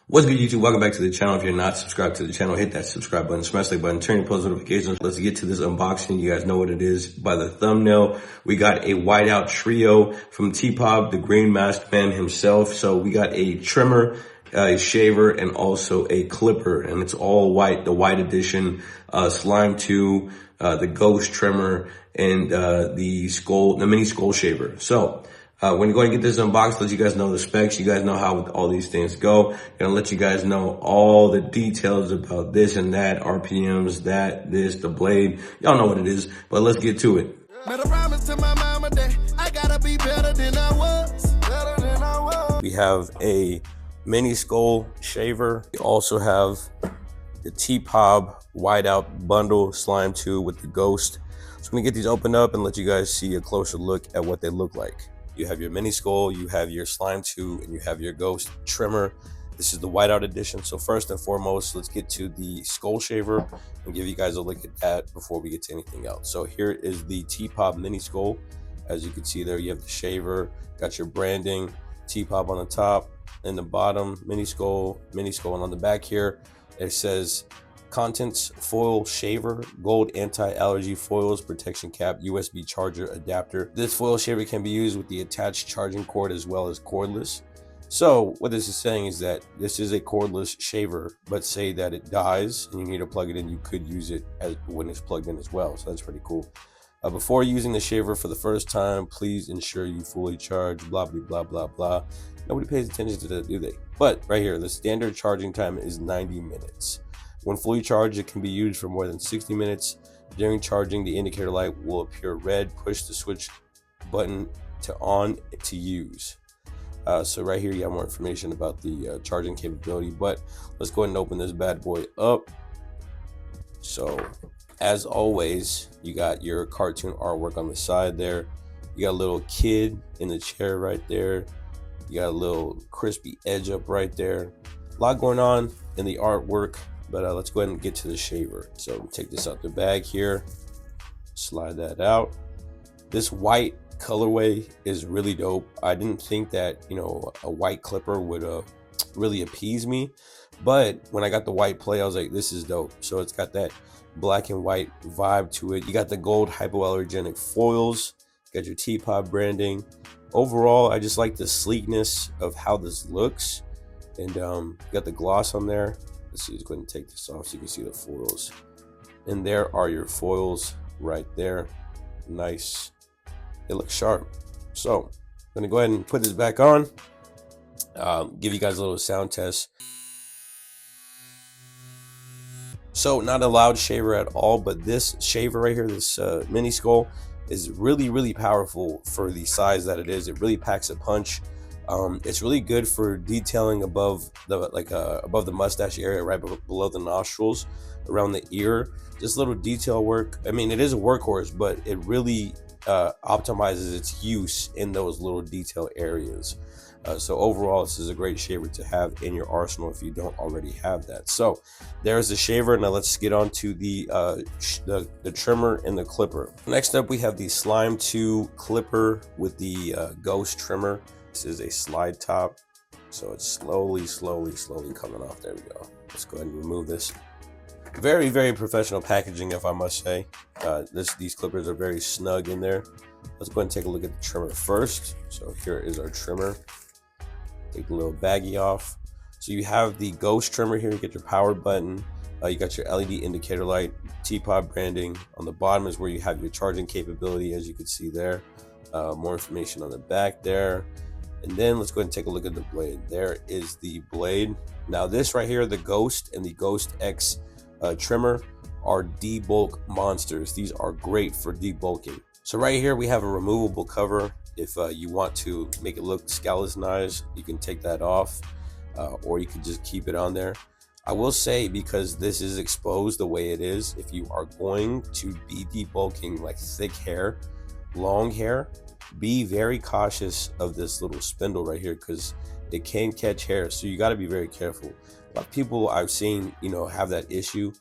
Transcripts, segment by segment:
What's good, YouTube? Welcome back to the channel. If you're not subscribed to the channel, hit that subscribe button, smash the like button, turn your post notifications. Let's get to this unboxing. You guys know what it is by the thumbnail. We got a whiteout trio from Tpob, the green masked man himself. So we got a trimmer, a shaver, and also a clipper, and it's all white, the white edition, Slime 2, the ghost trimmer, and the mini skull shaver. So when you go and get this unboxed, let you guys know the specs. You guys know how all these things go. Gonna let you guys know all the details about this and that, RPMs, this, the blade. Y'all know what it is, but let's get to it. Made a promise to my mama that I gotta be better than I was. We have a mini skull shaver. We also have the Tpob whiteout bundle Slime 2 with the ghost. So I'm gonna get these opened up and let you guys see a closer look at what they look like. You have your mini skull, you have your Slime 2, and you have your ghost trimmer. This is the whiteout edition. So first and foremost, let's get to the skull shaver and give you guys a look at that before we get to anything else. So here is the Tpob mini skull. As you can see there, you have the shaver, got your branding, Tpob on the top and the bottom, mini skull, and on the back here, it says contents: foil shaver, gold anti-allergy foils, protection cap, USB charger adapter. This foil shaver can be used with the attached charging cord as well as cordless. So what this is saying is that this is a cordless shaver, but say that it dies and you need to plug it in, you could use it when it's plugged in as well. So that's pretty cool. Before using the shaver for the first time, please ensure you fully charge, blah, blah, blah, blah, blah. Nobody pays attention to that, do they? But right here, the standard charging time is 90 minutes. When fully charged, it can be used for more than 60 minutes. During charging, the indicator light will appear red. Push the switch button to on to use. So right here, you have more information about the charging capability, but let's go ahead and open this bad boy up. So as always, you got your cartoon artwork on the side there. You got a little kid in the chair right there. You got a little crispy edge up right there. A lot going on in the artwork. But let's go ahead and get to the shaver. So take this out the bag here, slide that out. This white colorway is really dope. I didn't think that, a white clipper would really appease me, but when I got the white play, I was like, this is dope. So it's got that black and white vibe to it. You got the gold hypoallergenic foils, got your Tpob branding. Overall, I just like the sleekness of how this looks, and you got the gloss on there. Let's see, let's go ahead and take this off so you can see the foils. And there are your foils right there. Nice. It looks sharp. So I'm gonna go ahead and put this back on. Give you guys a little sound test. So not a loud shaver at all, but this shaver right here, this mini skull, is really, really powerful for the size that it is. It really packs a punch. It's really good for detailing above the mustache area, right below the nostrils, around the ear. Just little detail work. I mean, it is a workhorse, but it really optimizes its use in those little detail areas. So overall, this is a great shaver to have in your arsenal if you don't already have that. So there's the shaver. Now let's get on to the trimmer and the clipper. Next up, we have the Slime 2 clipper with the ghost trimmer. This is a slide top, so it's slowly coming off. There we go. Let's go ahead and remove this. Very, very professional packaging, if I must say. These clippers are very snug in there. Let's go ahead and take a look at the trimmer first. So here is our trimmer. Take the little baggie off. So you have the ghost trimmer here. You get your power button. You got your LED indicator light, Tpob branding. On the bottom is where you have your charging capability, as you can see there. More information on the back there. And then let's go ahead and take a look at the blade. There is the blade. Now this right here, the Ghost and the Ghost X trimmer are debulk monsters. These are great for debulking. So right here we have a removable cover. If you want to make it look skeletonized, you can take that off, or you can just keep it on there. I will say, because this is exposed the way it is, if you are going to be debulking like thick hair, long hair, be very cautious of this little spindle right here, because it can catch hair. So you got to be very careful. A lot of people I've seen, have that issue.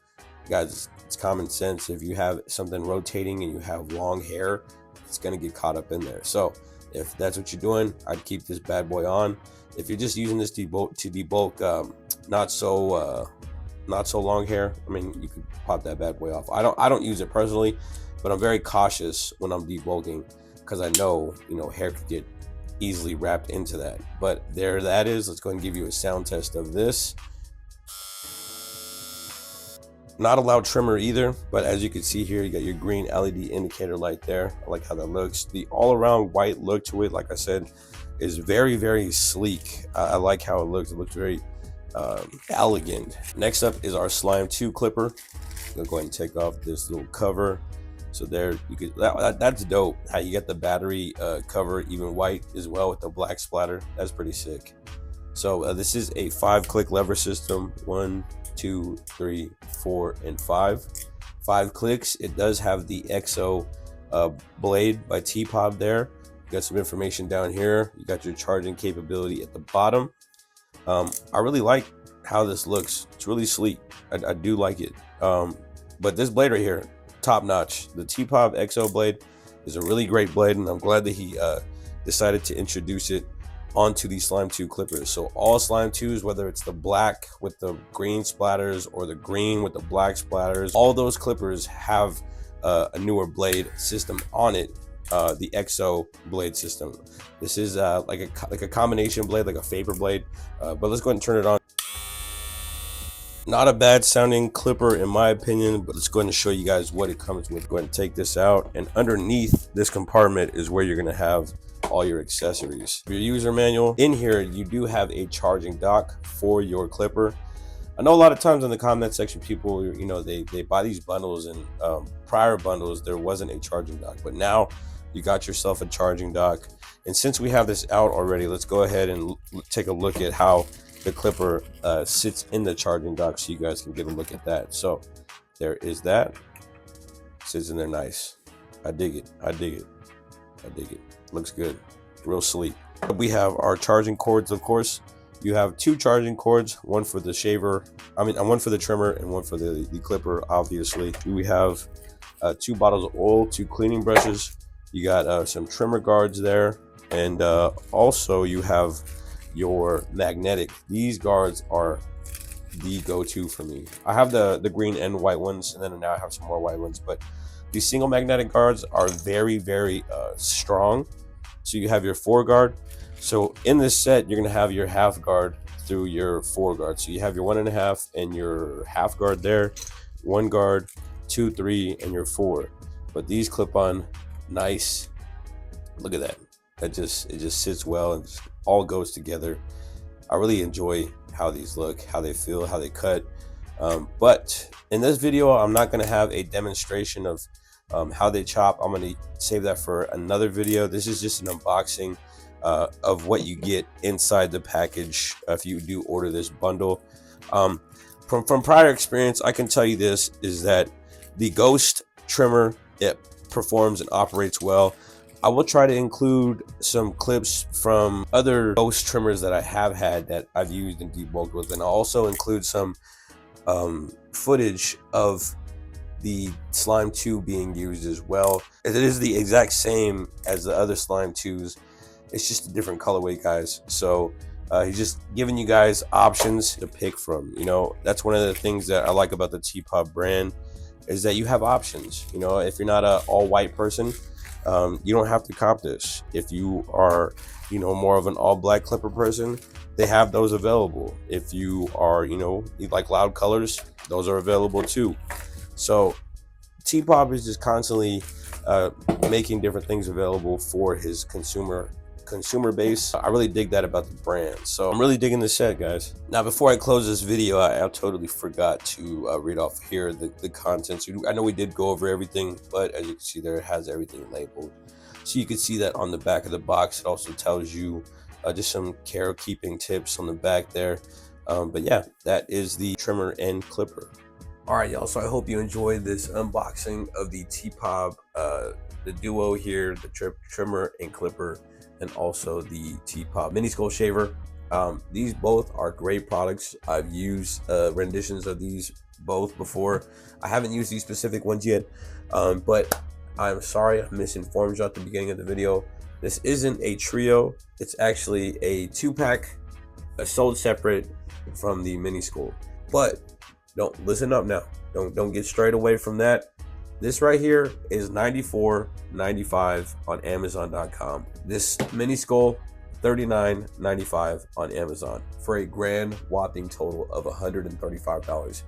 Guys, it's common sense. If you have something rotating and you have long hair, it's going to get caught up in there. So if that's what you're doing, I'd keep this bad boy on. If you're just using this to debulk not so long hair, I mean, you could pop that bad boy off. I don't use it personally, but I'm very cautious when I'm debulking because I know, you know, hair could get easily wrapped into that. But there that is. Let's go ahead and give you a sound test of this. Not a loud trimmer either, but as you can see here, you got your green LED indicator light there. I like how that looks. The all-around white look to it, like I said, is very, very sleek. I like how it looks. It looks very elegant. Next up is our Slime 2 clipper. I'm gonna go ahead and take off this little cover. So there, you could that's dope. How you get the battery cover even white as well with the black splatter. That's pretty sick. So this is a 5-click lever system. 1, 2, 3, 4, and 5. 5 clicks. It does have the XO blade by Tpob there. You got some information down here. You got your charging capability at the bottom. I really like how this looks. It's really sleek. I do like it. But this blade right here, top notch. The Tpob XO blade is a really great blade, and I'm glad that he decided to introduce it onto these Slime 2 clippers. So all Slime 2s, whether it's the black with the green splatters or the green with the black splatters, all those clippers have a newer blade system on it, the XO blade system. This is like a combination blade, like a Faber blade, but let's go ahead and turn it on. Not a bad sounding clipper in my opinion, but let's go ahead and show you guys what it comes with. Go ahead and take this out, and underneath this compartment is where you're going to have all your accessories. Your user manual. In here you do have a charging dock for your clipper. I know a lot of times in the comment section people, you know, they buy these bundles, and prior bundles there wasn't a charging dock, but now you got yourself a charging dock. And since we have this out already, let's go ahead and take a look at how the clipper sits in the charging dock so you guys can get a look at that. So there is that. Sits in there nice. I dig it. I dig it. I dig it. Looks good. Real sleek. We have our charging cords, of course. You have 2 charging cords, one for the shaver, one for the trimmer and one for the clipper, obviously. We have 2 bottles of oil, 2 cleaning brushes. You got some trimmer guards there, and also you have your magnetic. These guards are the go-to for me. I have the green and white ones, and then now I have some more white ones, but these single magnetic guards are very, very strong. So you have your 4 guard. So in this set, you're gonna have your half guard through your 4 guard. So you have your 1.5 and your half guard there, 1 guard, 2, 3, and your 4. But these clip on nice. Look at that. It just sits well and just all goes together. I really enjoy how these look, how they feel, how they cut. But in this video, I'm not gonna have a demonstration of how they chop. I'm gonna save that for another video. This is just an unboxing of what you get inside the package if you do order this bundle. From prior experience, I can tell you this is that the Ghost trimmer, it performs and operates well. I will try to include some clips from other Ghost trimmers that I have had that I've used and debulked with, and I'll also include some footage of the Slime 2 being used as well. It is the exact same as the other Slime 2s. It's just a different colorway, guys. So he's just giving you guys options to pick from. You know, that's one of the things that I like about the Tpob brand, is that you have options. You know, if you're not an all-white person, you don't have to cop this. If you are, you know, more of an all-black clipper person, they have those available. If you are, you know, you like loud colors, those are available too. So Tpob is just constantly making different things available for his consumer base. I really dig that about the brand. So I'm really digging this set, guys. Now, before I close this video, I totally forgot to read off here the contents. I know we did go over everything, but as you can see there, it has everything labeled. So you can see that on the back of the box. It also tells you just some care keeping tips on the back there. But yeah, that is the trimmer and clipper. All right, y'all, so I hope you enjoyed this unboxing of the Tpob, the duo here, the trimmer and clipper, and also the Tpob mini skull shaver. These both are great products. I've used renditions of these both before. I haven't used these specific ones yet, but I'm sorry I misinformed you at the beginning of the video. This isn't a trio. It's actually a 2-pack, sold separate. from the mini school. But don't listen up now. Don't get straight away from that. This right here is $94.95 on Amazon.com. This mini skull, $39.95 on Amazon, for a grand whopping total of $135.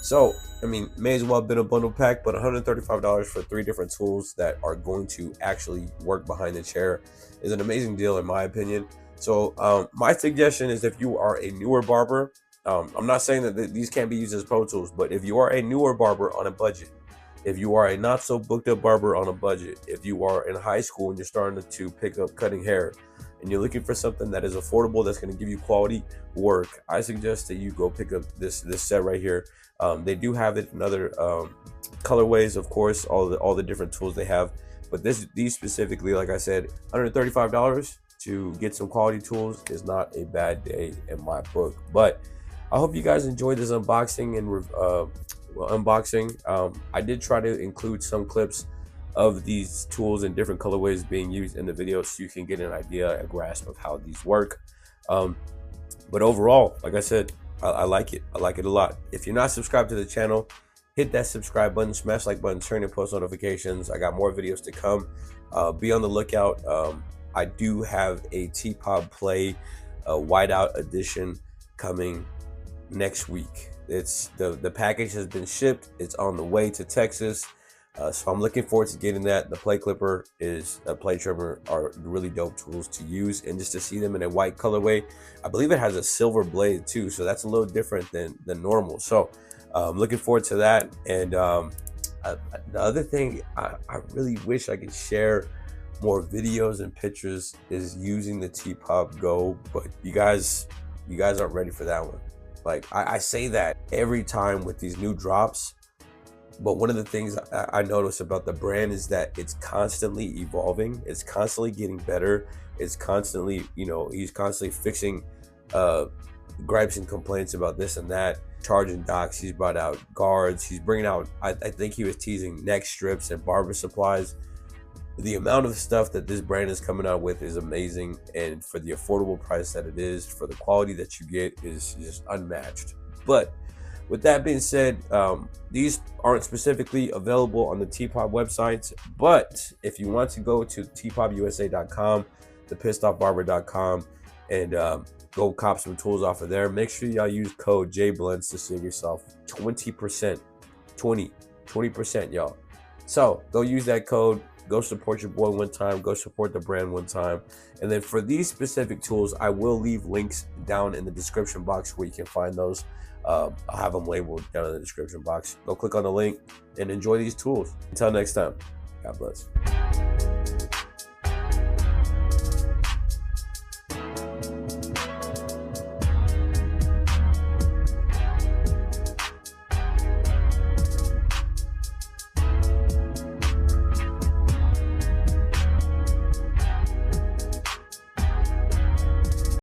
So, I mean, may as well have been a bundle pack, but $135 for 3 different tools that are going to actually work behind the chair is an amazing deal in my opinion. So my suggestion is, if you are a newer barber, I'm not saying that these can't be used as pro tools, but if you are a newer barber on a budget, if you are a not so booked up barber on a budget, if you are in high school and you're starting to pick up cutting hair and you're looking for something that is affordable, that's going to give you quality work, I suggest that you go pick up this set right here. They do have it in other colorways, of course, all the different tools they have, but these specifically, like I said, $135 to get some quality tools is not a bad day in my book. But I hope you guys enjoyed this unboxing and I did try to include some clips of these tools in different colorways being used in the video, so you can get an idea, a grasp of how these work. But overall, like I said, I like it. I like it a lot. If you're not subscribed to the channel, hit that subscribe button, smash like button, turn on post notifications. I got more videos to come. Be on the lookout. I do have a Tpob Play Whiteout edition coming next week. It's the package has been shipped. It's on the way to Texas. So I'm looking forward to getting that. The play clipper is a play trimmer are really dope tools to use, and just to see them in a white colorway. I believe it has a silver blade too, so that's a little different than normal. So I'm looking forward to that. And the other thing I really wish I could share more videos and pictures is using the Tpob Go, but you guys aren't ready for that one. Like I say that every time with these new drops, but one of the things I notice about the brand is that it's constantly evolving. It's constantly getting better. It's constantly, he's constantly fixing gripes and complaints about this and that, charging docks. He's brought out guards. He's bringing out, I think he was teasing neck strips and barber supplies. The amount of stuff that this brand is coming out with is amazing, and for the affordable price that it is, for the quality that you get, is just unmatched. But with that being said, these aren't specifically available on the Tpob website, but if you want to go to tpobusa.com, thepissedoffbarber.com, and go cop some tools off of there, make sure y'all use code JBLENDS to save yourself 20%, 20%, y'all. So go use that code. Go support your boy one time. Go support the brand one time. And then for these specific tools, I will leave links down in the description box where you can find those. I'll have them labeled down in the description box. Go click on the link and enjoy these tools. Until next time, God bless.